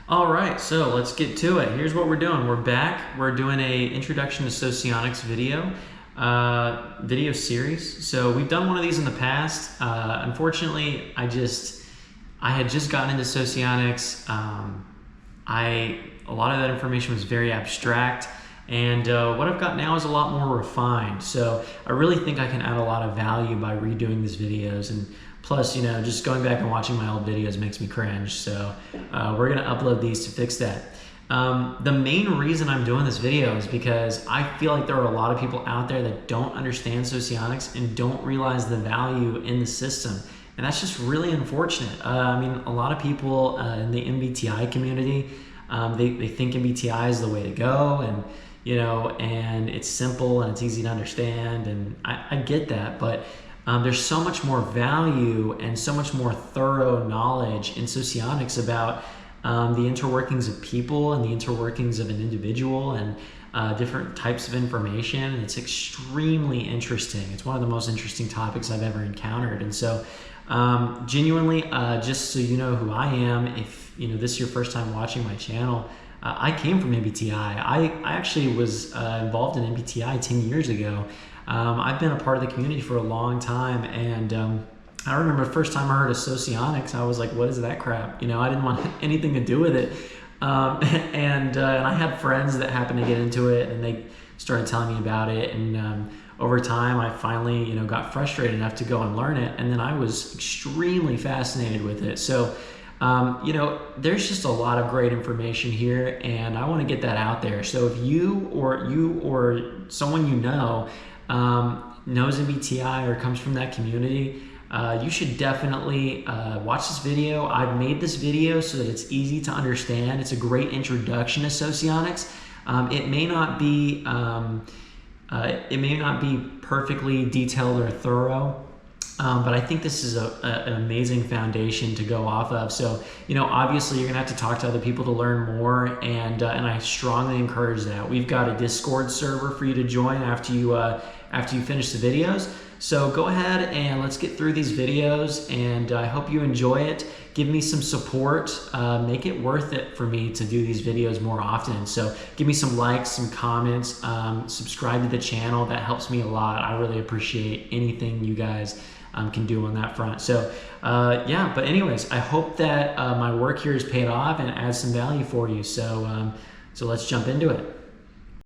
All right, so let's get to it. Here's what we're doing. We're back. We're doing a introduction to Socionics video series. So we've done one of these in the past. Unfortunately, I had just gotten into Socionics. A lot of that information was very abstract, and what I've got now is a lot more refined. So I really think I can add a lot of value by redoing these videos, and plus, just going back and watching my old videos makes me cringe. So we're gonna upload these to fix that. The main reason I'm doing this video is because I feel like there are a lot of people out there that don't understand Socionics and don't realize the value in the system. And that's just really unfortunate. A lot of people in the MBTI community, they think MBTI is the way to go, and it's simple and it's easy to understand, and I get that, but there's so much more value and so much more thorough knowledge in Socionics about the interworkings of people and the interworkings of an individual and different types of information. And it's extremely interesting. It's one of the most interesting topics I've ever encountered. And so genuinely, just so you know who I am, if this is your first time watching my channel, I came from MBTI. I actually was involved in MBTI 10 years ago. I've been a part of the community for a long time, and I remember the first time I heard of Socionics, I was like, what is that crap? I didn't want anything to do with it. And I had friends that happened to get into it, and they started telling me about it, and over time I finally got frustrated enough to go and learn it, and then I was extremely fascinated with it. So there's just a lot of great information here, and I want to get that out there. So if you or someone knows MBTI or comes from that community, you should definitely watch this video. I've made this video so that it's easy to understand. It's a great introduction to Socionics. It may not be perfectly detailed or thorough, but I think this is an amazing foundation to go off of. So, obviously you're gonna have to talk to other people to learn more, and I strongly encourage that. We've got a Discord server for you to join after you finish the videos. So go ahead and let's get through these videos, and I hope you enjoy it. Give me some support, make it worth it for me to do these videos more often. So give me some likes, some comments, subscribe to the channel. That helps me a lot. I really appreciate anything you guys can do on that front. So yeah, but anyways, I hope that my work here has paid off and adds some value for you. So let's jump into it.